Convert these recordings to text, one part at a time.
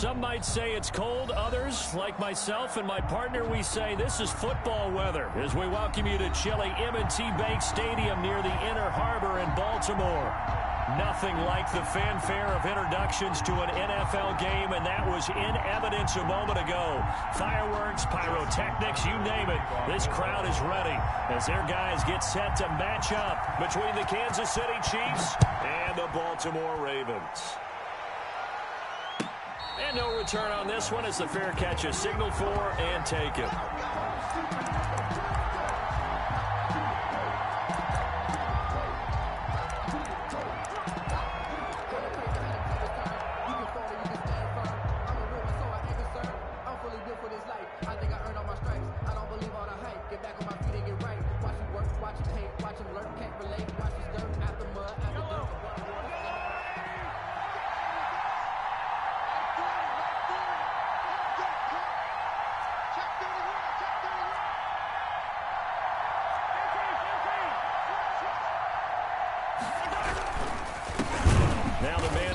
Some might say it's cold. Others, like myself and my partner, we say this is football weather as we welcome you to chilly M&T Bank Stadium near the Inner Harbor in Baltimore. Nothing like the fanfare of introductions to an NFL game, and that was in evidence a moment ago. Fireworks, pyrotechnics, you name it. This crowd is ready as their guys get set to match up between the Kansas City Chiefs and the Baltimore Ravens. And no return on this one as the fair catch is signaled for and taken.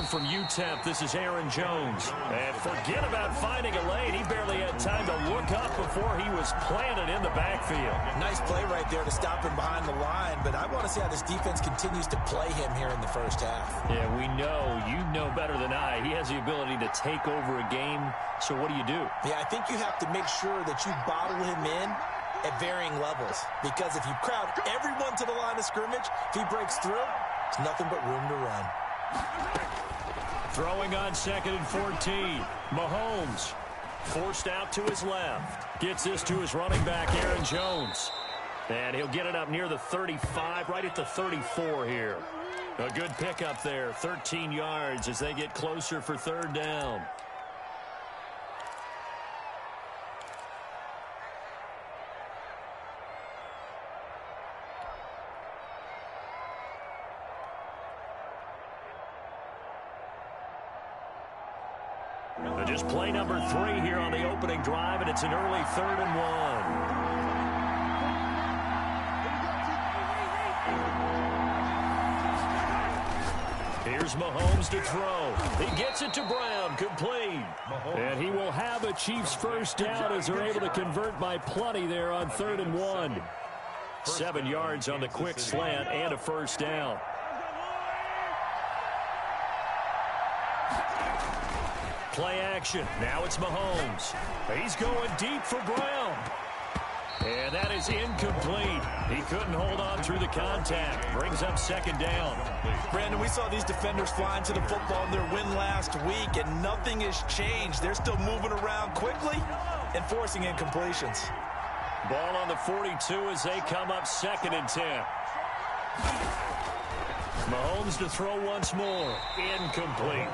From UTEP, this is Aaron Jones. And forget about finding a lane. He barely had time to look up before he was planted in the backfield. Nice play right there to stop him behind the line, but I want to see how this defense continues to play him here in the first half. Yeah, we know. You know better than I. He has the ability to take over a game, so what do you do? Yeah, I think you have to make sure that you bottle him in at varying levels, because if you crowd everyone to the line of scrimmage, if he breaks through, it's nothing but room to run. Throwing on 2nd and 14. Mahomes forced out to his left. Gets this to his running back, Aaron Jones. And he'll get it up near the 35, right at the 34 here. A good pickup there, 13 yards as they get closer for 3rd down. Just play number 3 here on the opening drive, and it's an early 3rd and 1. Here's Mahomes to throw. He gets it to Brown, complete. And he will have a Chiefs first down as they're able to convert by plenty there on 3rd and 1. 7 yards on the quick slant and a first down. Play action. Now it's Mahomes. He's going deep for Brown. And that is incomplete. He couldn't hold on through the contact. Brings up 2nd down. Brandon, we saw these defenders flying to the football in their win last week, and nothing has changed. They're still moving around quickly and forcing incompletions. Ball on the 42 as they come up 2nd and 10. Mahomes to throw once more. Incomplete.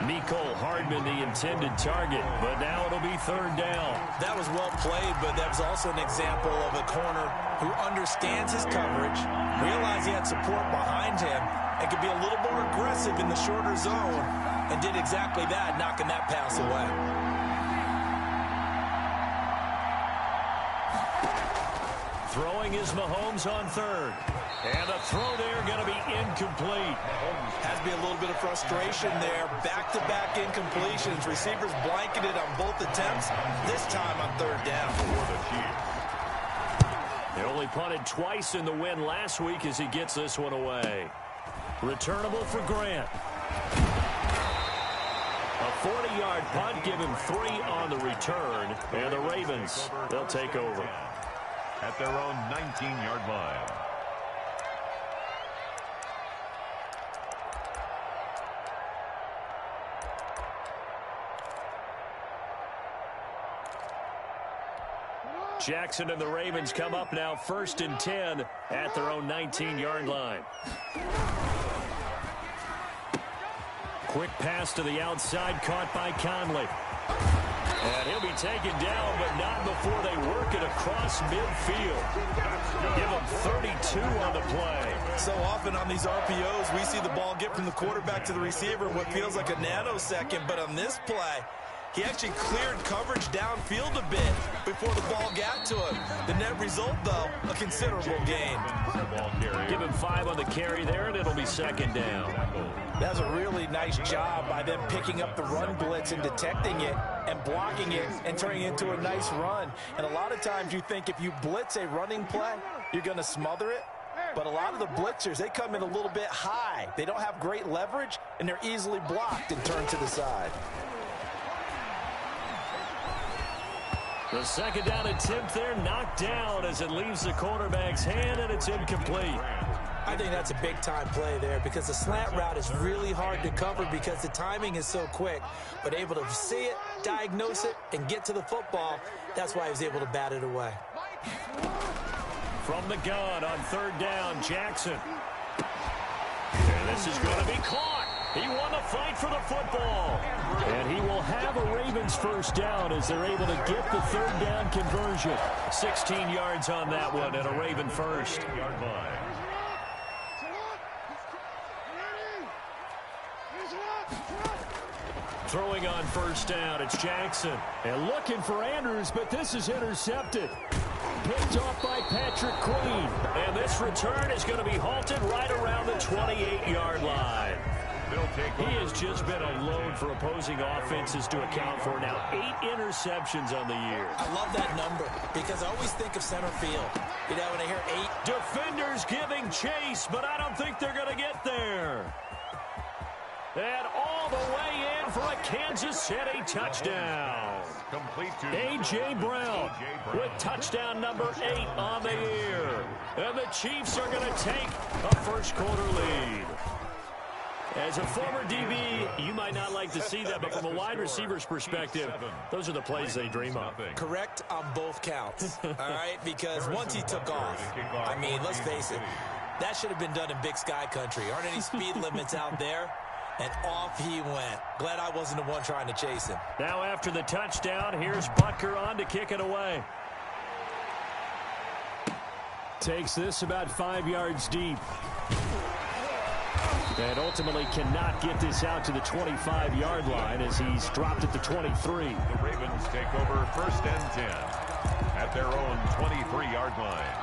Mecole Hardman the intended target, but now it'll be 3rd down. That was well played, but that was also an example of a corner who understands his coverage, realized he had support behind him, and could be a little more aggressive in the shorter zone, and did exactly that, knocking that pass away. Throwing is Mahomes on 3rd. And the throw there going to be incomplete. Has to be a little bit of frustration there. Back-to-back incompletions. Receivers blanketed on both attempts. This time on 3rd down. They only punted twice in the win last week as he gets this one away. Returnable for Grant. A 40-yard punt, give him 3 on the return. And the Ravens, they'll take over. At their own 19-yard line. Jackson and the Ravens come up now 1st and 10 at their own 19-yard line. Quick pass to the outside, caught by Conley. And he'll be taken down, but not before they work it across midfield. Give him 32 on the play. So often on these RPOs, we see the ball get from the quarterback to the receiver in what feels like a nanosecond, but on this play, He actually cleared coverage downfield a bit before the ball got to him. The net result, though, a considerable gain. Give him 5 on the carry there, and it'll be second down. That's a really nice job by them picking up the run blitz and detecting it and blocking it and turning it into a nice run. And a lot of times you think if you blitz a running play, you're going to smother it. But a lot of the blitzers, they come in a little bit high. They don't have great leverage, and they're easily blocked and turned to the side. The second down attempt there knocked down as it leaves the quarterback's hand, and it's incomplete. I think that's a big-time play there because the slant route is really hard to cover because the timing is so quick. But able to see it, diagnose it, and get to the football, that's why he was able to bat it away. From the gun on third down, Jackson. And this is going to be caught. He won the fight for the football. And he will have a Ravens first down as they're able to get the third down conversion. 16 yards on that one and a Raven first. Throwing on first down, it's Jackson. And looking for Andrews, but this is intercepted. Picked off by Patrick Queen. And this return is going to be halted right around the 28-yard line. He has just been a load for opposing offenses to account for. Now 8 interceptions on the year. I love that number because I always think of center field. You know, when I hear 8. Defenders giving chase, but I don't think they're going to get there. And all the way in for a Kansas City touchdown. A.J. Brown with touchdown number 8 on the year. And the Chiefs are going to take a first quarter lead. As a former DB, you might not like to see that, but from a wide receiver's perspective, those are the plays they dream of. Correct on both counts, all right? Because once he took off, I mean, let's face it, that should have been done in Big Sky country. Aren't any speed limits out there? And off he went. Glad I wasn't the one trying to chase him. Now after the touchdown, here's Butker on to kick it away. Takes this about 5 yards deep. And ultimately cannot get this out to the 25-yard line as he's dropped at the 23. The Ravens take over first and 10 at their own 23-yard line.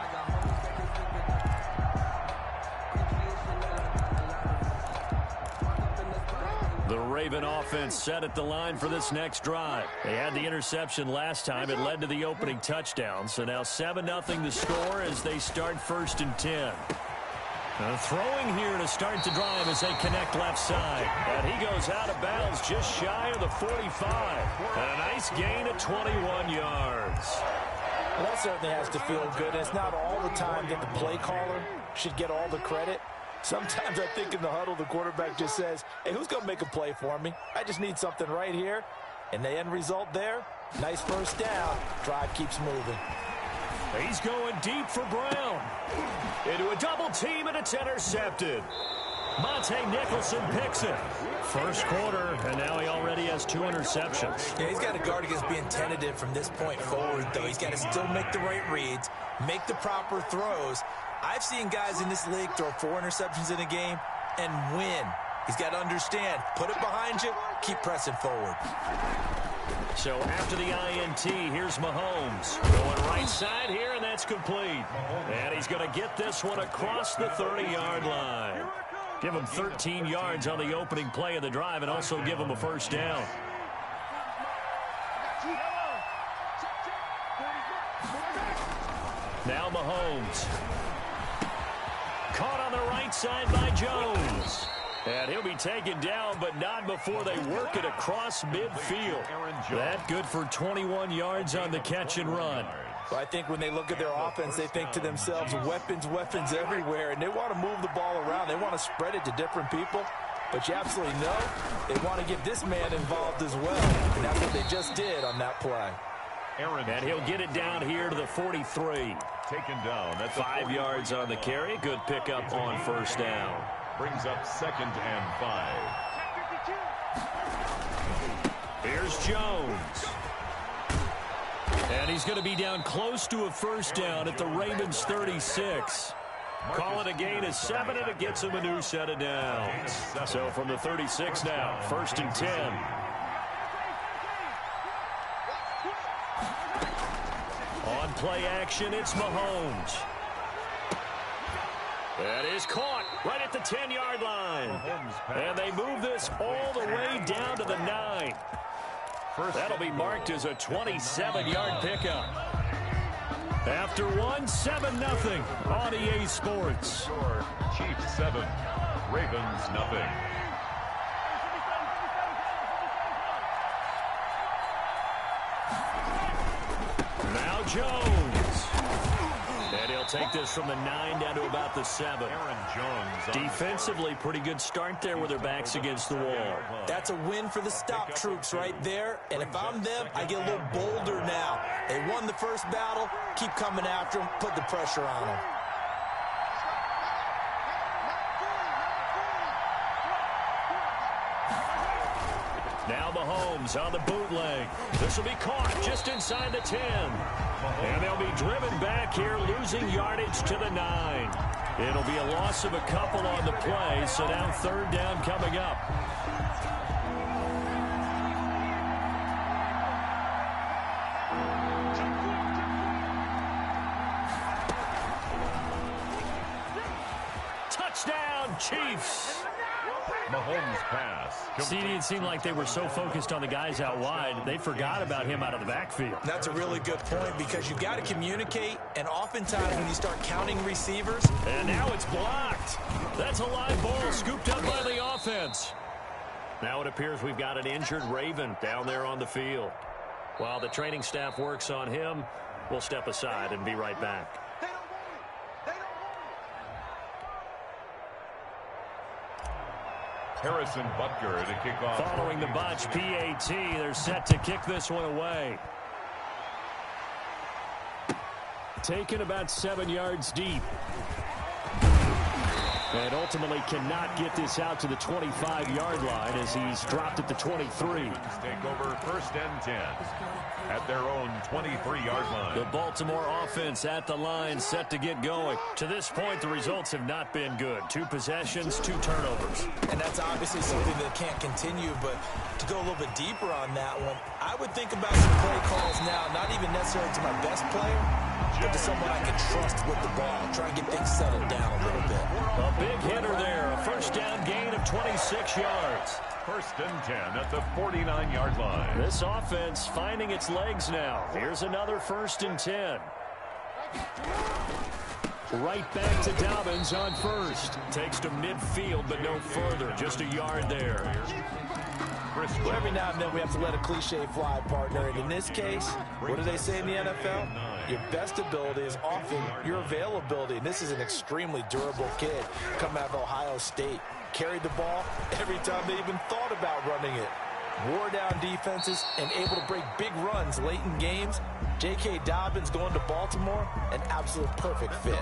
The Raven offense set at the line for this next drive. They had the interception last time. It led to the opening touchdown. So now 7-0 the score as they start first and 10. Throwing here to start the drive as they connect left side. And he goes out of bounds just shy of the 45. And a nice gain of 21 yards. Well, that certainly has to feel good. It's not all the time that the play caller should get all the credit. Sometimes I think in the huddle, the quarterback just says, hey, who's going to make a play for me? I just need something right here. And the end result there, nice first down. Drive keeps moving. He's going deep for Brown. Into a double team, and it's intercepted. Monte Nicholson picks it. First quarter, and now he already has 2 interceptions. Yeah, he's got to guard against being tentative from this point forward, though. He's got to still make the right reads, make the proper throws. I've seen guys in this league throw 4 interceptions in a game and win. He's got to understand, put it behind you, keep pressing forward. So after the INT, here's Mahomes. Going right side here, and that's complete. And he's going to get this one across the 30-yard line. Give him 13 yards on the opening play of the drive and also give him a first down. Now Mahomes. Caught on the right side by Jones. And he'll be taken down, but not before they work it across midfield. That good for 21 yards on the catch and run. Well, I think when they look at their offense, they think to themselves, weapons, weapons everywhere, and they want to move the ball around. They want to spread it to different people. But you absolutely know they want to get this man involved as well. And that's what they just did on that play. And he'll get it down here to the 43. Taken down. That's 5 yards on the carry. Good pickup on first down. Brings up 2nd and 5. Here's Jones. And he's going to be down close to a first down at the Ravens 36. Call it a gain of 7, and it gets him a new set of downs. So from the 36 now, 1st and 10. play action. It's Mahomes. That is caught right at the 10-yard line. And they move this all the way down to the 9. That'll be marked as a 27-yard pickup. After one, 7-0 on EA Sports. Chiefs 7, Ravens 0. Now Jones. And he'll take this from the 9 down to about the 7. Aaron Jones. Defensively, pretty good start there with their backs against the wall. That's a win for the stop troops right there. And if I'm them, I get a little bolder now. They won the first battle. Keep coming after them. Put the pressure on them. Now Mahomes on the bootleg. This will be caught just inside the 10. And they'll be driven back here, losing yardage to the 9. It'll be a loss of a couple on the play, so now 3rd down coming up. Touchdown, Chiefs! Mahomes pass. See, it seemed like they were so focused on the guys out wide, they forgot about him out of the backfield. That's a really good point because you've got to communicate, and oftentimes when you start counting receivers. And now it's blocked. That's a live ball scooped up by the offense. Now it appears we've got an injured Raven down there on the field. While the training staff works on him, we'll step aside and be right back. Harrison Butker to kick off. Following the bunch, PAT, they're set to kick this one away. Taken about 7 yards deep. And ultimately cannot get this out to the 25-yard line as he's dropped at the 23. Take over 1st and 10 at their own 23-yard line. The Baltimore offense at the line, set to get going. To this point, the results have not been good. 2 possessions, 2 turnovers. And that's obviously something that can't continue, but to go a little bit deeper on that one, I would think about some play calls now, not even necessarily to my best player, but to someone I can trust with the ball. Try and get things settled down a little bit. A big hitter there. A 1st down gain of 26 yards. 1st and 10 at the 49-yard line. This offense finding its legs now. Here's another 1st and 10. Right back to Dobbins on 1st. Takes to midfield, but no further. Just a yard there. Well, every now and then we have to let a cliche fly, partner. And in this case, what do they say in the NFL? Your best ability is often your availability. And this is an extremely durable kid coming out of Ohio State. Carried the ball every time they even thought about running it. Wore down defenses and able to break big runs late in games. J.K. Dobbins going to Baltimore, an absolute perfect fit.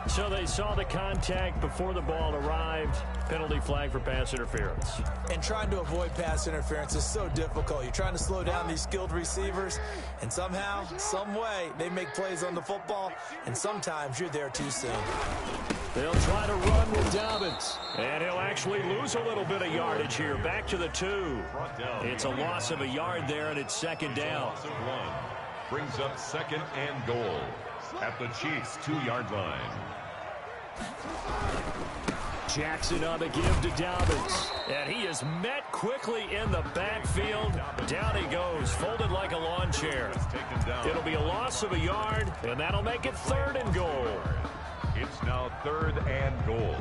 So they saw the contact before the ball arrived. Penalty flag for pass interference. And trying to avoid pass interference is so difficult. You're trying to slow down these skilled receivers, and somehow, some way, they make plays on the football, and sometimes you're there too soon. They'll try to run with Dobbins. And he'll actually lose a little bit of yardage here. Back to the 2. It's a loss of a yard there, and it's 2nd down. Brings up 2nd and goal at the Chiefs' 2-yard line. Jackson on the give to Dobbins. And he is met quickly in the backfield. Down he goes, folded like a lawn chair. It'll be a loss of a yard, and that'll make it 3rd and goal. It's now 3rd and goal.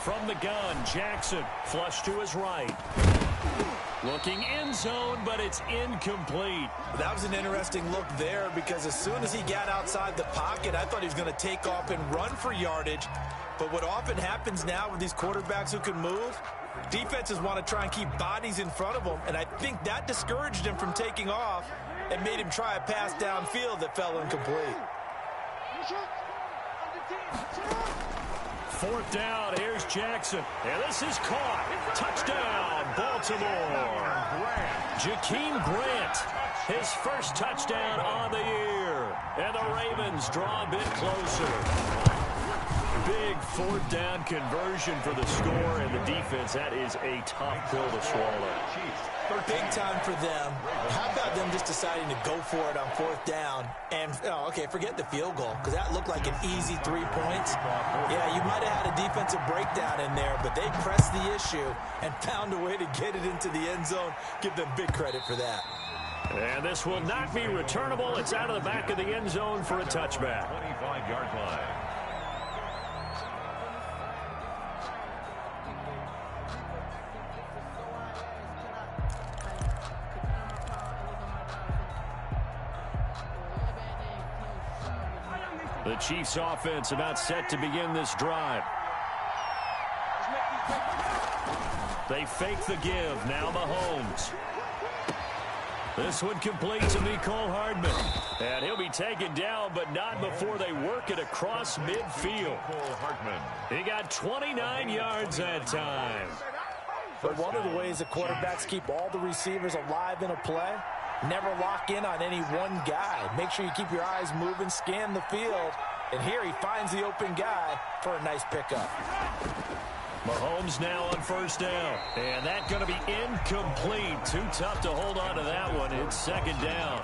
From the gun, Jackson, flush to his right. Looking end zone, but it's incomplete. That was an interesting look there because as soon as he got outside the pocket, I thought he was going to take off and run for yardage. But what often happens now with these quarterbacks who can move, defenses want to try and keep bodies in front of them, and I think that discouraged him from taking off and made him try a pass downfield that fell incomplete. 4th down, here's Jackson. And this is caught. Touchdown, Baltimore. Jakeem Grant, his 1st touchdown on the year. And the Ravens draw a bit closer. Big 4th down conversion for the score, and the defense, that is a tough pill to swallow. Big time for them. How about them just deciding to go for it on 4th down? And, okay, forget the field goal, because that looked like an easy 3 points. Yeah, you might have had a defensive breakdown in there, but they pressed the issue and found a way to get it into the end zone. Give them big credit for that. And this will not be returnable. It's out of the back of the end zone for a touchback. 25-yard line. The Chiefs offense about set to begin this drive. They fake the give. Now Mahomes. This one complete to Mecole Hardman. And he'll be taken down, but not before they work it across midfield. He got 29 yards that time. But one of the ways that quarterbacks keep all the receivers alive in a play, never lock in on any one guy. Make sure you keep your eyes moving, scan the field. And here he finds the open guy for a nice pickup. Mahomes now on 1st down. And that's going to be incomplete. Too tough to hold on to that one. It's 2nd down.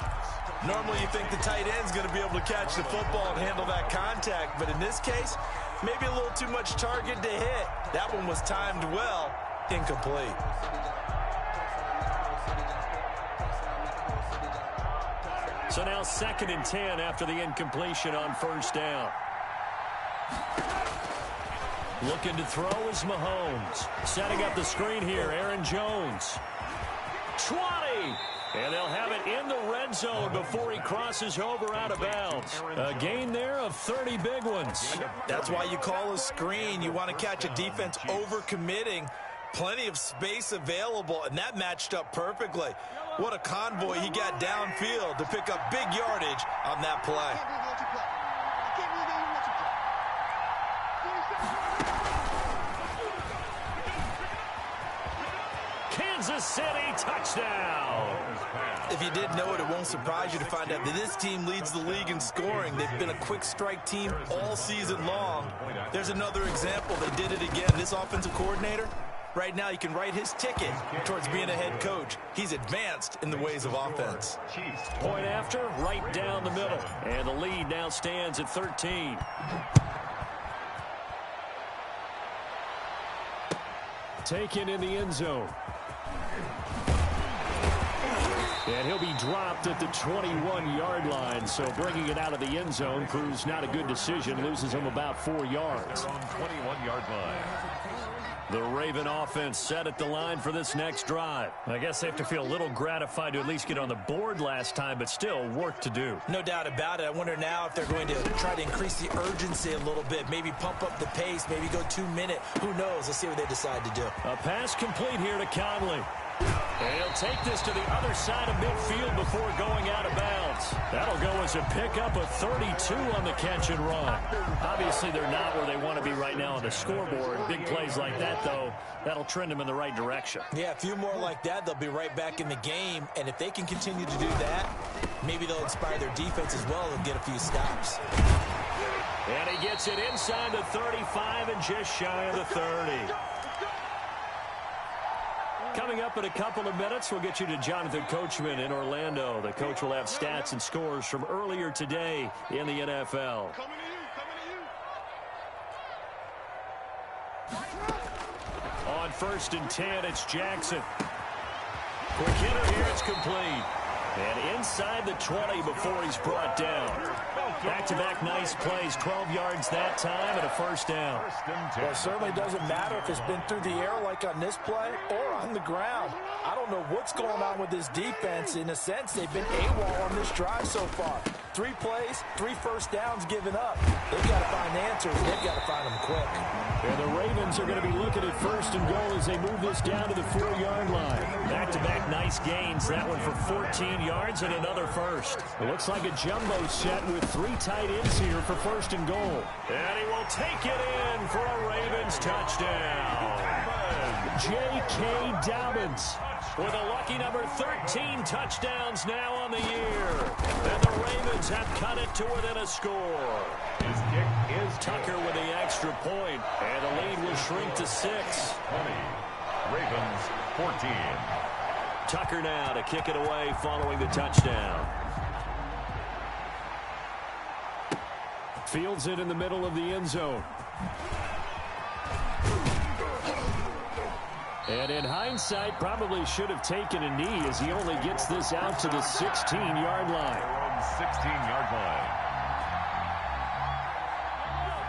Normally you think the tight end's going to be able to catch the football and handle that contact. But in this case, maybe a little too much target to hit. That one was timed well. Incomplete. So now 2nd and 10 after the incompletion on 1st down. Looking to throw is Mahomes. Setting up the screen here, Aaron Jones. 20! And they'll have it in the red zone before he crosses over out of bounds. A gain there of 30 big ones. That's why you call a screen. You want to catch a defense overcommitting. Plenty of space available, and that matched up perfectly. What a convoy he got downfield to pick up big yardage on that play. Kansas City touchdown. If you didn't know it, it won't surprise you to find out that this team leads the league in scoring. They've been a quick strike team all season long. There's another example. They did it again. This offensive coordinator, right now he can write his ticket towards being a head coach. He's advanced in the ways of offense. Point after, right down the middle. And the lead now stands at 13. Taken in the end zone. And he'll be dropped at the 21-yard line, so bringing it out of the end zone proves not a good decision. Loses him about 4 yards. On 21-yard line. The Raven offense set at the line for this next drive. I guess they have to feel a little gratified to at least get on the board last time, but still work to do. No doubt about it. I wonder now if they're going to try to increase the urgency a little bit, maybe pump up the pace, maybe go 2-minute. Who knows? Let's see what they decide to do. A pass complete here to Conley. And he'll take this to the other side of midfield before going out of bounds. That'll go as a pickup of 32 on the catch and run. Obviously, they're not where they want to be right now on the scoreboard. Big plays like that, though, that'll trend them in the right direction. Yeah, a few more like that, they'll be right back in the game. And if they can continue to do that, maybe they'll inspire their defense as well and get a few stops. And he gets it inside the 35 and just shy of the 30. Coming up in a couple of minutes, we'll get you to Jonathan Coachman in Orlando. The coach will have stats and scores from earlier today in the NFL. On 1st and 10, it's Jackson. Quick hitter here, it's complete. And inside the 20 before he's brought down. Back-to-back nice plays, 12 yards that time and a 1st down. Well, it certainly doesn't matter if it's been through the air like on this play or on the ground. I don't know what's going on with this defense. In a sense, they've been AWOL on this drive so far. 3 plays, 3 1st downs given up. They've got to find answers, and they've got to find them quick. And the Ravens are going to be looking at 1st and goal as they move this down to the 4-yard line. Back-to-back nice gains. That one for 14 yards and another 1st. It looks like a jumbo set with 3 tight ends here for 1st and goal. And he will take it in for a Ravens touchdown. J.K. Dobbins with a lucky number 13 touchdowns now on the year. And the Ravens have cut it to within a score. His kick is Tucker with the extra point, and the lead will shrink to 6. 20. Ravens 14. Tucker now to kick it away following the touchdown. Fields it in the middle of the end zone. And in hindsight, probably should have taken a knee as he only gets this out to the 16-yard line. 16-yard line.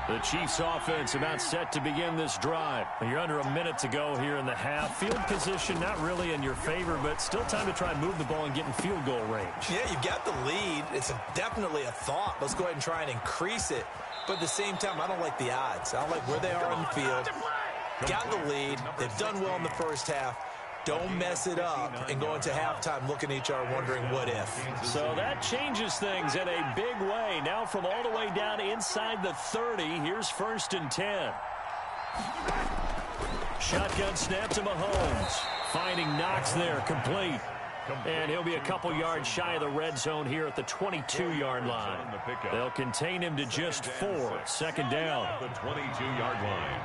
The Chiefs offense about set to begin this drive. You're under a minute to go here in the half. Field position not really in your favor, but still time to try and move the ball and get in field goal range. Yeah, you've got the lead. It's definitely a thought. Let's go ahead and try and increase it. But at the same time, I don't like the odds. I don't like where they are on the field. Got the lead. They've done well in the first half. Don't mess it up and go into halftime looking at each other wondering what if. So that changes things in a big way. Now from all the way down inside the 30, here's 1st and 10. Shotgun snap to Mahomes. Finding Knox there, complete. And he'll be a couple yards shy of the red zone here at the 22-yard line. They'll contain him to just 4. 2nd down. The 22-yard line.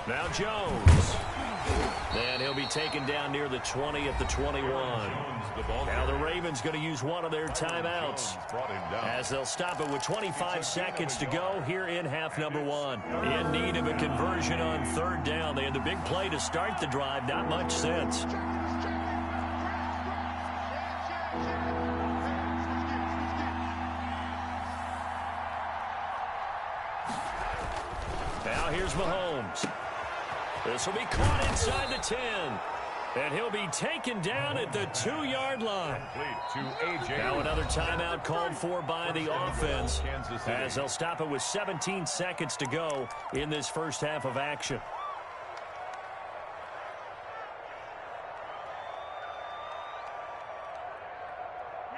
Now Jones. And he'll be taken down near the 20 at the 21. Now the Ravens going to use one of their timeouts as they'll stop it with 25 seconds to go here in half number 1. In need of a conversion on 3rd down. They had the big play to start the drive. Not much sense. Now here's Mahomes. This will be caught inside the 10. And he'll be taken down at the 2-yard line. Now another timeout called for by the offense as they'll stop it with 17 seconds to go in this first half of action.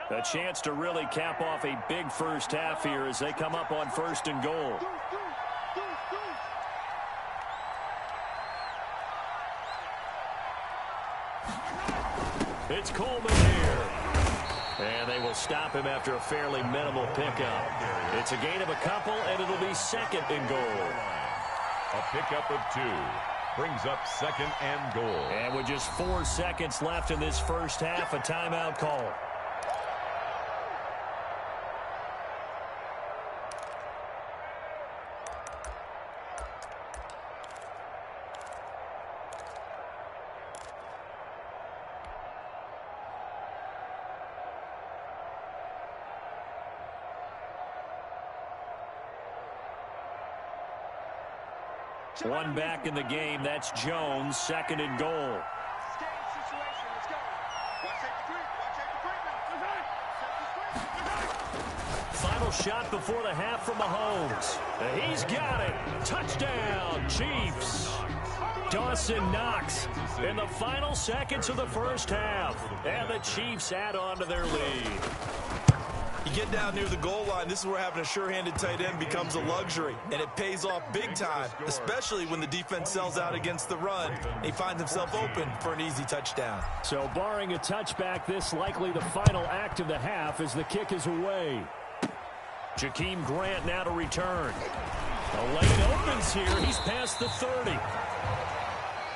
A chance to really cap off a big first half here as they come up on 1st and goal. It's Coleman here. And they will stop him after a fairly minimal pickup. It's a gain of a couple, and it'll be 2nd and goal. A pickup of 2. Brings up 2nd and goal. And with just 4 seconds left in this first half, a timeout call. One back in the game. That's Jones. 2nd and goal. Final shot before the half from Mahomes. He's got it. Touchdown, Chiefs. Dawson Knox in the final seconds of the first half. And the Chiefs add on to their lead. You get down near the goal line, this is where having a sure-handed tight end becomes a luxury, and it pays off big time, especially when the defense sells out against the run. He finds himself open for an easy touchdown. So barring a touchback, this likely the final act of the half as the kick is away. Jakeem Grant now to return. A lane opens here. He's past the 30.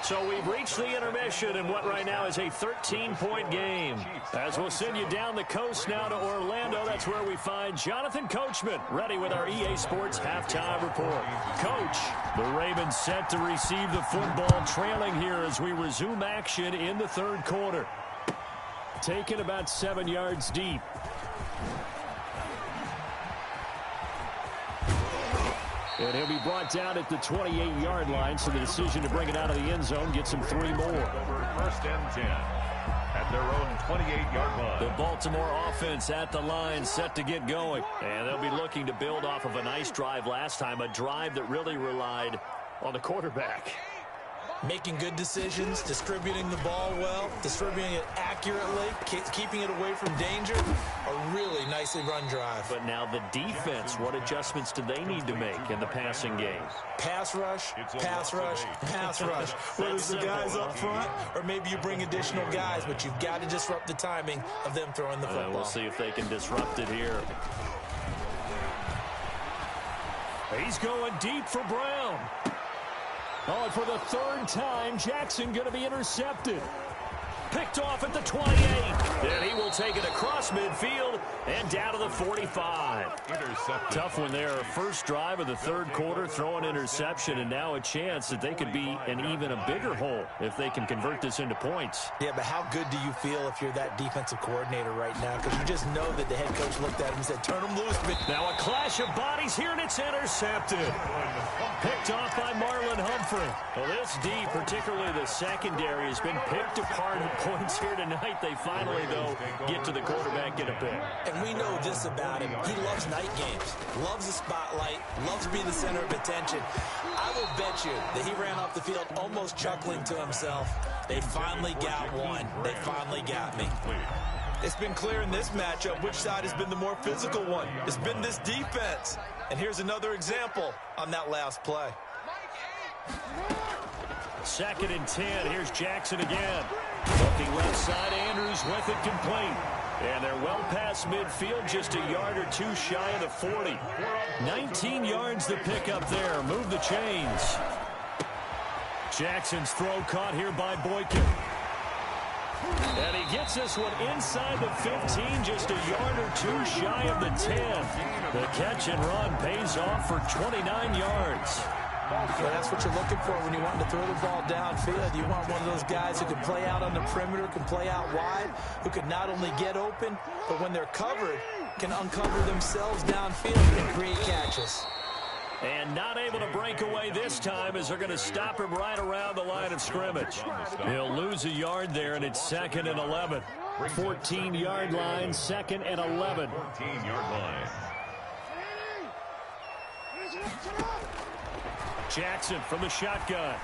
So we've reached the intermission in what right now is a 13-point game. As we'll send you down the coast now to Orlando, that's where we find Jonathan Coachman, ready with our EA Sports halftime report. Coach, the Ravens set to receive the football, trailing here as we resume action in the 3rd quarter. Taken about 7 yards deep. And he'll be brought down at the 28-yard line, so the decision to bring it out of the end zone gets him 3 more. Over 1st and 10 at their own 28-yard line. The Baltimore offense at the line, set to get going. And they'll be looking to build off of a nice drive last time, a drive that really relied on the quarterback. Making good decisions, distributing the ball well, distributing it accurately, keeping it away from danger. A really nicely run drive. But now the defense, what adjustments do they need to make in the passing game? Pass rush, pass rush, pass rush. Whether it's the guys up front or maybe you bring additional guys, but you've got to disrupt the timing of them throwing the football. We'll see if they can disrupt it here. He's going deep for Brown. Oh, and for the third time, Jackson going to be intercepted. Picked off at the 28. And he will take it across midfield and down to the 45. Intercepted. Tough one there. First drive of the third quarter, throw an interception, and now a chance that they could be in even a bigger hole if they can convert this into points. Yeah, but how good do you feel if you're that defensive coordinator right now? Because you just know that the head coach looked at him and said, turn him loose. Now a clash of bodies here, and it's intercepted. Picked off by Marlon Humphrey. Well, this D, particularly the secondary, has been picked apart at points here tonight. They finally, though, get to the quarterback, get a pick. And we know this about him. He loves night games, loves the spotlight, loves being the center of attention. I will bet you that he ran off the field almost chuckling to himself. They finally got one. They finally got me. It's been clear in this matchup which side has been the more physical one. It's been this defense. And here's another example on that last play. 2nd and 10. Here's Jackson again. Looking left side, Andrews with it complete. And they're well past midfield, just a yard or two shy of the 40. 19 yards to pick up there. Move the chains. Jackson's throw caught here by Boykin. And he gets this one inside the 15, just a yard or two shy of the 10. The catch and run pays off for 29 yards. Yeah, that's what you're looking for when you want to throw the ball downfield. You want one of those guys who can play out on the perimeter, can play out wide, who can not only get open, but when they're covered, can uncover themselves downfield and create catches. And not able to break away this time as they're going to stop him right around the line of scrimmage. He'll lose a yard there, and it's 2nd and 11. 14-yard line, 2nd and 11. 14-yard line. Jackson from the shotgun.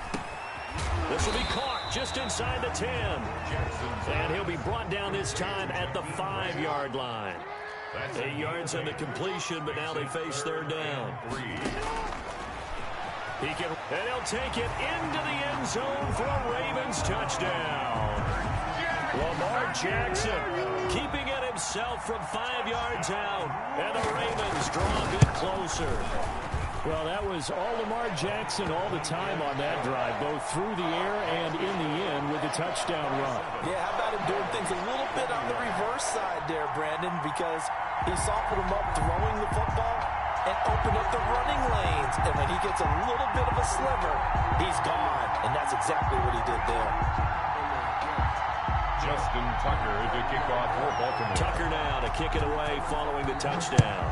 This will be caught just inside the 10. And he'll be brought down this time at the 5-yard line. 8 yards on the completion, but now they face 3rd down. And he'll take it into the end zone for a Ravens touchdown. Lamar Jackson keeping it himself from 5 yards out. And the Ravens draw a bit closer. Well, that was all Lamar Jackson all the time on that drive, both through the air and in the end with the touchdown run. Yeah, how about him doing things a little bit on the reverse side there, Brandon, because he softened him up throwing the football and opened up the running lanes. And when he gets a little bit of a sliver, he's gone. And that's exactly what he did there. Justin Tucker to kick off for Baltimore. Tucker now to kick it away following the touchdown.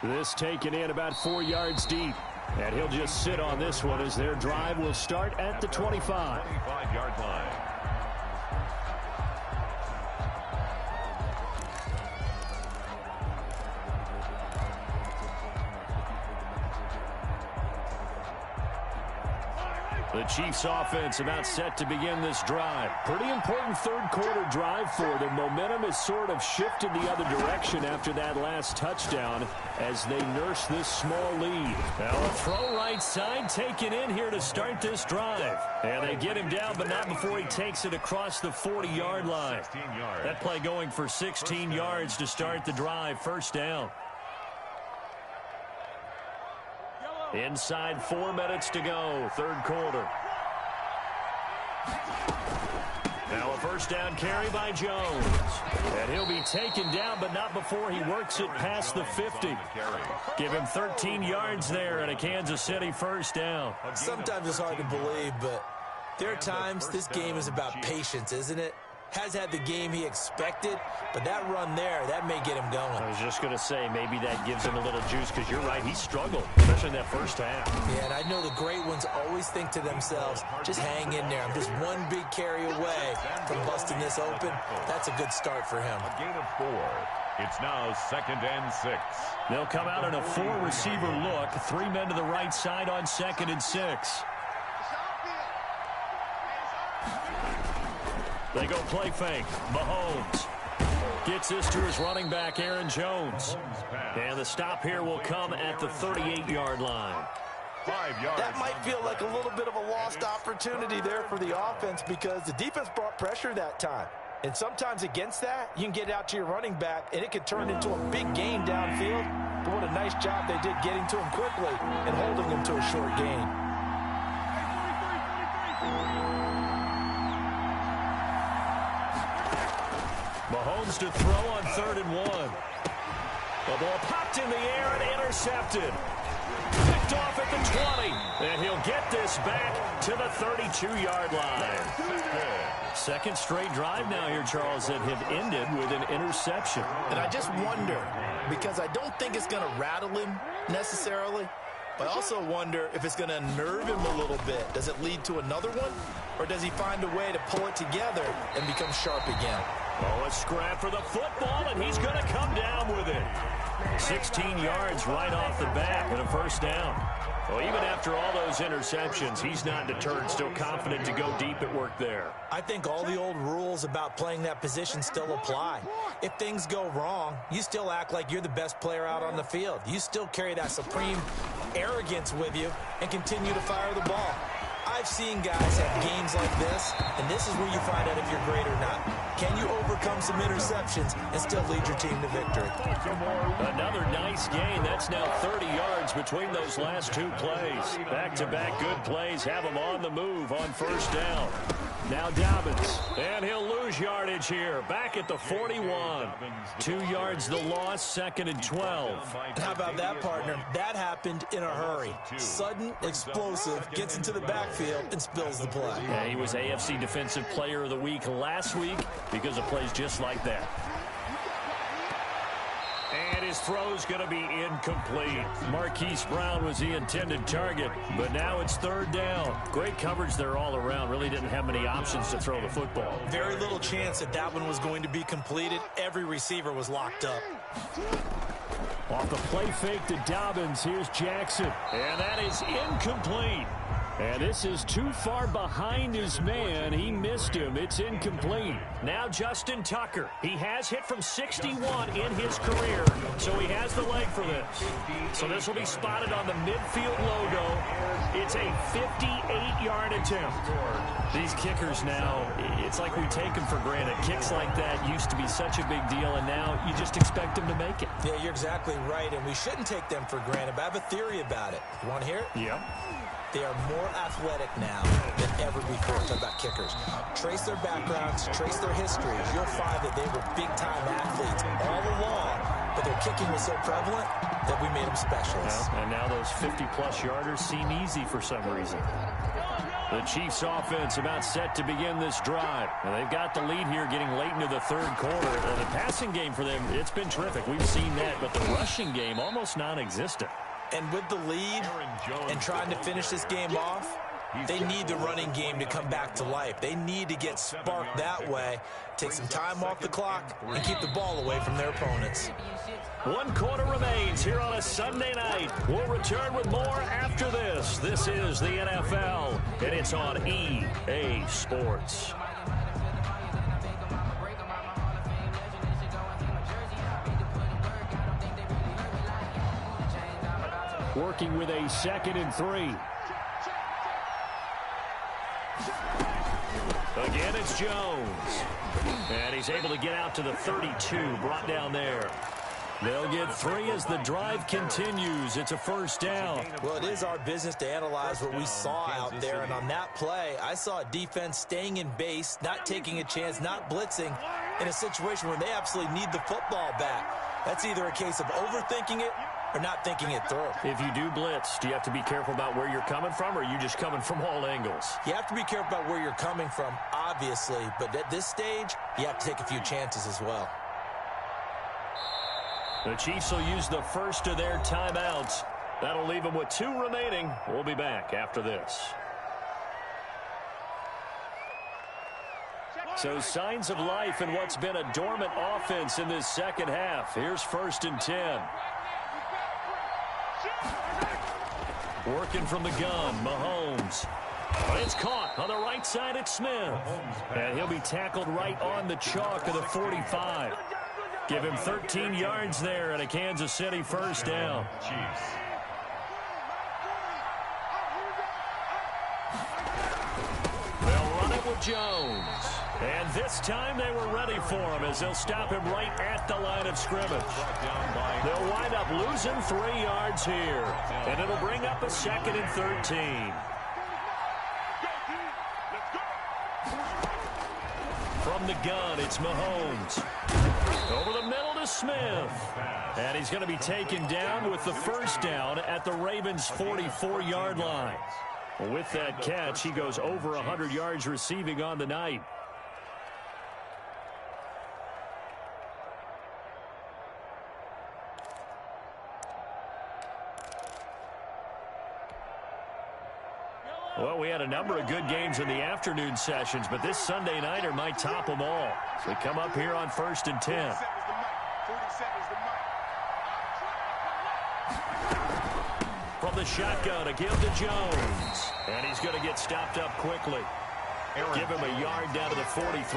This taken in about 4 yards deep. And he'll just sit on this one as their drive will start at the 25. 25-yard line. The Chiefs offense about set to begin this drive. Pretty important third quarter drive for them. Momentum has sort of shifted the other direction after that last touchdown as they nurse this small lead. Now a throw right side taken in here to start this drive. And they get him down, but not before he takes it across the 40-yard line. That play going for 16 yards to start the drive. First down. Inside 4 minutes to go, third quarter. Now a first down carry by Jones. And he'll be taken down, but not before he works it past the 50. Give him 13 yards there and a Kansas City first down. Sometimes it's hard to believe, but there are times this game is about patience, isn't it? Has had the game he expected, but that run there, that may get him going. I was just going to say, maybe that gives him a little juice, because you're right, he struggled, especially in that first half. Yeah, and I know the great ones always think to themselves, just hang in there. I'm just one big carry away from busting this open. That's a good start for him. A gain of 4. It's now 2nd and 6. They'll come out in a 4-receiver look. 3 men to the right side on 2nd and 6. They go play fake. Mahomes gets this to his running back, Aaron Jones. And the stop here will come at the 38-yard line. 5 yards. That might feel like a little bit of a lost opportunity there for the offense because the defense brought pressure that time. And sometimes against that, you can get out to your running back, and it could turn into a big gain downfield. but what a nice job they did getting to him quickly and holding him to a short gain. Mahomes to throw on 3rd and 1. The ball popped in the air and intercepted. Picked off at the 20. And he'll get this back to the 32-yard line. Second straight drive now here, Charles, that have ended with an interception. And I just wonder, because I don't think it's going to rattle him necessarily, but I also wonder if it's going to nerve him a little bit. Does it lead to another one? Or does he find a way to pull it together and become sharp again? Oh, a scrap for the football, and he's going to come down with it. 16 yards right off the bat and a first down. Well, even after all those interceptions, he's not deterred, still confident to go deep at work there. I think all the old rules about playing that position still apply. If things go wrong, you still act like you're the best player out on the field. You still carry that supreme arrogance with you and continue to fire the ball. I've seen guys have games like this, and this is where you find out if you're great or not. Can you overcome some interceptions and still lead your team to victory? Another nice gain. That's now 30 yards between those last two plays. Back-to-back good plays have him on the move on first down. Now Dobbins, and he'll lose yardage here. Back at the 41. 2 yards the loss, 2nd and 12. How about that, partner? That happened in a hurry. Sudden, explosive, gets into the backfield and spills the play. Yeah, he was AFC Defensive Player of the Week last week because of plays just like that. And his throw's going to be incomplete. Marquise Brown was the intended target, but now it's 3rd down. Great coverage there all around. Really didn't have many options to throw the football. Very little chance that that one was going to be completed. Every receiver was locked up. Off the play fake to Dobbins, here's Jackson. And that is incomplete. And this is too far behind his man. He missed him. It's incomplete. Now Justin Tucker. He has hit from 61 in his career, so he has the leg for this. So this will be spotted on the midfield logo. It's a 58-yard attempt. These kickers now, it's like we take them for granted. Kicks like that used to be such a big deal, and now you just expect them to make it. Yeah, you're exactly right, and we shouldn't take them for granted, but I have a theory about it. You want to hear it? Yeah. They are more athletic now than ever before. Talk about kickers. Trace their backgrounds, trace their histories. You'll find that they were big-time athletes all along, but their kicking was so prevalent that we made them specialists. Well, and now those 50-plus yarders seem easy for some reason. The Chiefs offense about set to begin this drive. And they've got the lead here getting late into the 3rd quarter. And the passing game for them, it's been terrific. We've seen that, but the rushing game almost non-existent. And with the lead and trying to finish this game off, they need the running game to come back to life. They need to get sparked that way, take some time off the clock, and keep the ball away from their opponents. 1 quarter remains here on a Sunday night. We'll return with more after this. This is the NFL, and it's on EA Sports. Working with a 2nd and 3. Again, it's Jones. And he's able to get out to the 32, brought down there. They'll get 3 as the drive continues. It's a first down. Well, it is our business to analyze what we saw out there. And on that play, I saw a defense staying in base, not taking a chance, not blitzing in a situation where they absolutely need the football back. That's either a case of overthinking it or not thinking it through. If you do blitz, do you have to be careful about where you're coming from, or are you just coming from all angles? You have to be careful about where you're coming from, obviously. But at this stage, you have to take a few chances as well. The Chiefs will use the first of their timeouts. That'll leave them with 2 remaining. We'll be back after this. So signs of life in what's been a dormant offense in this second half. Here's 1st and 10. Working from the gun, Mahomes. It's caught on the right side at Smith. And he'll be tackled right on the chalk of the 45. Give him 13 yards there and a Kansas City first down. They'll run it with Jones. And this time they were ready for him as they'll stop him right at the line of scrimmage. They'll wind up losing 3 yards here. And it'll bring up a 2nd and 13. From the gun, it's Mahomes. Over the middle to Smith. And he's going to be taken down with the first down at the Ravens' 44-yard line. With that catch, he goes over 100 yards receiving on the night. Well, we had a number of good games in the afternoon sessions, but this Sunday nighter might top them all. So we come up here on 1st and 10. From the shotgun, a give to Jones. And he's going to get stopped up quickly. Give him a yard down to the 43.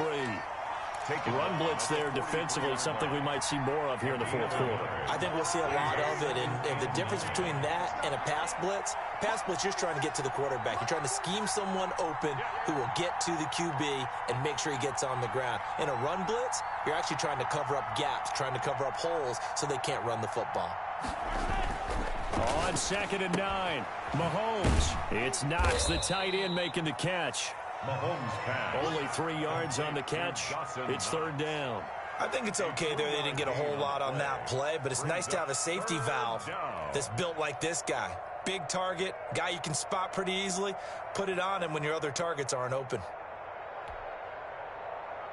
Run blitz there defensively, something we might see more of here in the 4th quarter. I think we'll see a lot of it, and the difference between that and a pass blitz, you're just trying to get to the quarterback. You're trying to scheme someone open who will get to the QB and make sure he gets on the ground. In a run blitz, you're actually trying to cover up gaps, trying to cover up holes so they can't run the football. On 2nd and 9, Mahomes. It's Knox, the tight end, making the catch. Mahomes pass. Only 3 yards on the catch. It's 3rd down. I think it's okay there. They didn't get a whole lot on that play, but it's nice to have a safety valve that's built like this guy. Big target, guy you can spot pretty easily. Put it on him when your other targets aren't open.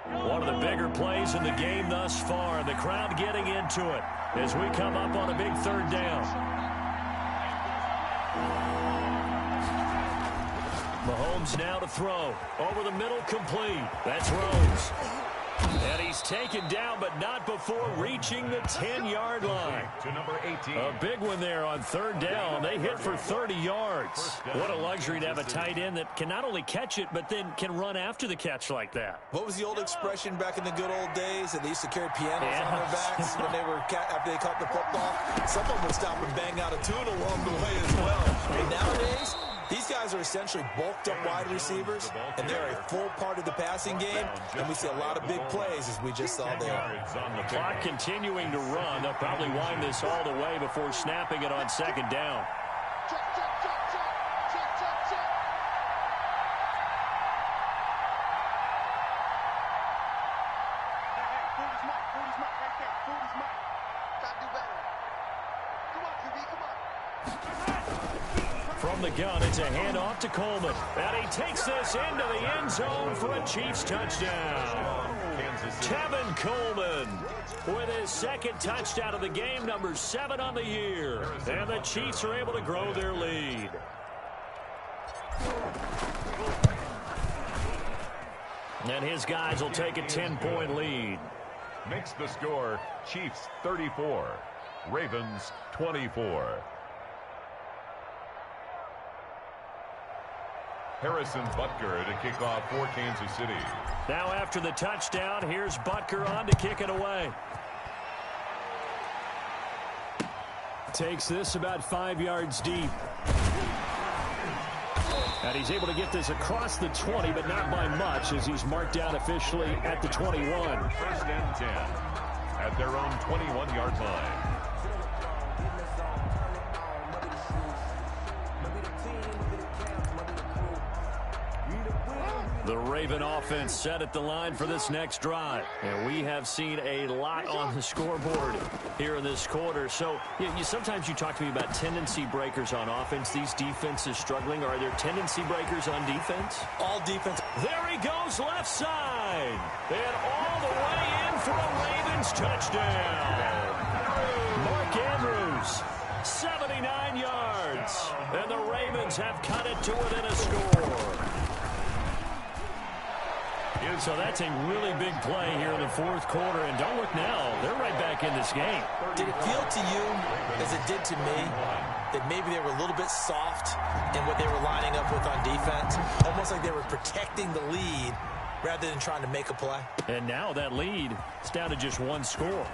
One of the bigger plays in the game thus far, and the crowd getting into it as we come up on a big 3rd down. Mahomes now to throw. Over the middle, complete. That's Rose. And he's taken down, but not before reaching the 10-yard line. To number 18. A big one there on 3rd down. They hit for 30 yards. What a luxury to have a tight end that can not only catch it, but then can run after the catch like that. What was the old expression back in the good old days that they used to carry pianos on their backs when they were after they caught the football? Someone would stop and bang out a tune along the way as well. And nowadays, these guys are essentially bulked up wide receivers, and they're a full part of the passing game, and we see a lot of big plays as we just saw there. The clock continuing to run. They'll probably wind this all the way before snapping it on 2nd down. From the gun, it's a handoff to Coleman. And he takes this into the end zone for a Chiefs touchdown. Tevin Coleman with his 2nd touchdown of the game, number 7 on the year. And the Chiefs are able to grow their lead. And his guys will take a 10-point lead. Makes the score Chiefs 34, Ravens 24. Harrison Butker to kick off for Kansas City. Now after the touchdown, here's Butker on to kick it away. Takes this about 5 yards deep. And he's able to get this across the 20, but not by much, as he's marked down officially at the 21. 1st and 10 at their own 21-yard line. The Raven offense set at the line for this next drive. And we have seen a lot on the scoreboard here in this quarter. So sometimes you talk to me about tendency breakers on offense. These defenses struggling. Are there tendency breakers on defense? All defense. There he goes, left side. And all the way in for a Ravens touchdown. Maddenrus, 79 yards. And the Ravens have cut it to within a score. So that's a really big play here in the 4th quarter. And don't look now. They're right back in this game. Did it feel to you, as it did to me, that maybe they were a little bit soft in what they were lining up with on defense? Almost like they were protecting the lead rather than trying to make a play. And now that lead is down to just 1 score.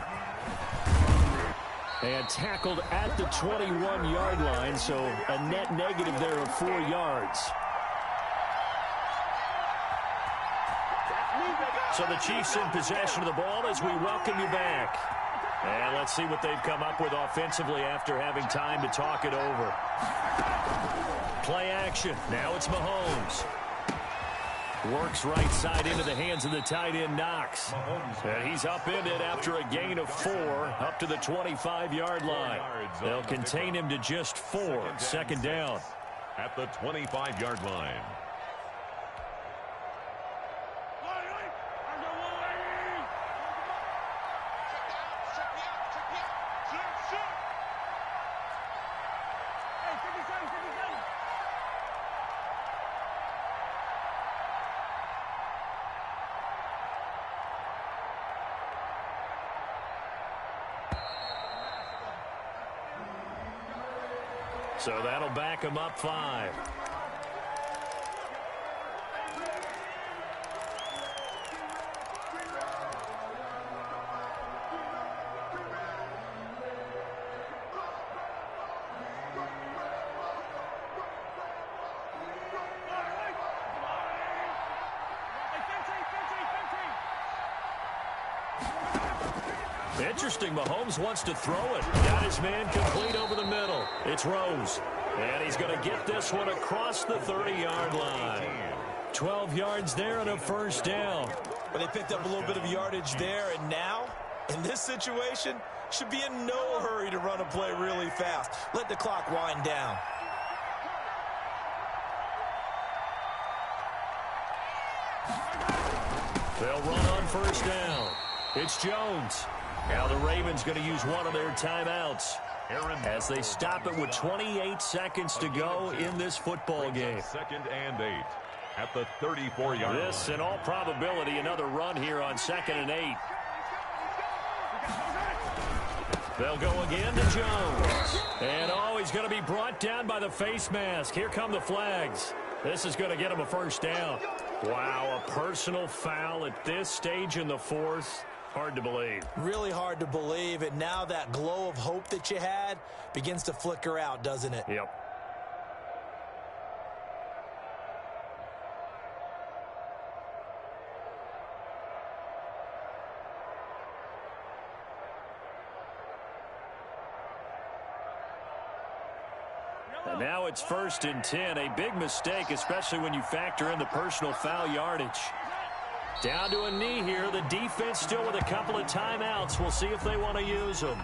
And tackled at the 21-yard line, so a net negative there of 4 yards. So the Chiefs in possession of the ball as we welcome you back. And let's see what they've come up with offensively after having time to talk it over. Play action. Now it's Mahomes. Works right side into the hands of the tight end, Knox. And he's upended after a gain of 4 up to the 25-yard line. They'll contain him to just 4. Second down. At the 25-yard line. So that'll back him up 5. Interesting. Mahomes wants to throw it. Got his man complete over the middle. It's Rose. And he's going to get this one across the 30-yard line. 12 yards there and a first down. But they picked up a little bit of yardage there, and now, in this situation, should be in no hurry to run a play really fast. Let the clock wind down. They'll run on first down. It's Jones. Now the Ravens going to use one of their timeouts as they stop it with 28 seconds to go in this football game. 2nd and 8 at the 34-yard line. This, in all probability, another run here on 2nd and 8. They'll go again to Jones. And, he's going to be brought down by the face mask. Here come the flags. This is going to get him a first down. Wow, a personal foul at this stage in the 4th. Hard to believe. Really hard to believe. And now that glow of hope that you had begins to flicker out, doesn't it? Yep. And now it's 1st and 10. A big mistake, especially when you factor in the personal foul yardage. Down to a knee here. The defense still with a couple of timeouts. We'll see if they want to use them.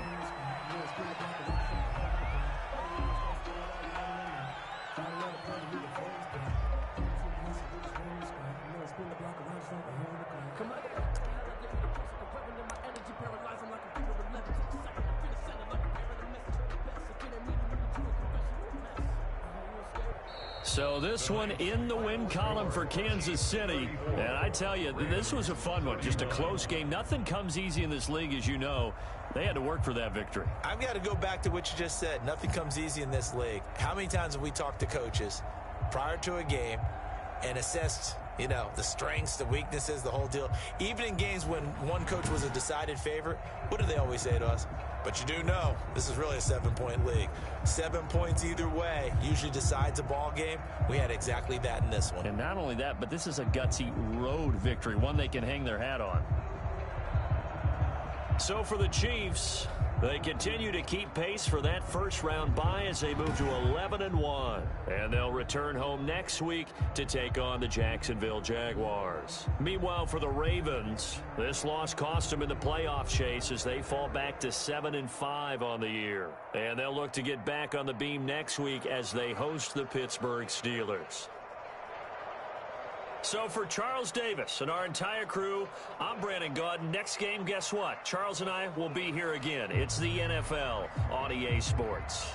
So this one in the win column for Kansas City. And I tell you, this was a fun one. Just a close game. Nothing comes easy in this league, as you know. They had to work for that victory. I've got to go back to what you just said. Nothing comes easy in this league. How many times have we talked to coaches prior to a game and assessed, the strengths, the weaknesses, the whole deal? Even in games when one coach was a decided favorite, what do they always say to us? But you do know this is really a 7-point league. 7 points either way usually decides a ball game. We had exactly that in this one. And not only that, but this is a gutsy road victory, one they can hang their hat on. So for the Chiefs, they continue to keep pace for that first-round bye as they move to 11-1. And they'll return home next week to take on the Jacksonville Jaguars. Meanwhile, for the Ravens, this loss cost them in the playoff chase as they fall back to 7-5 on the year. And they'll look to get back on the beam next week as they host the Pittsburgh Steelers. So for Charles Davis and our entire crew, I'm Brandon Gaudin. Next game, guess what? Charles and I will be here again. It's the NFL on EA Sports.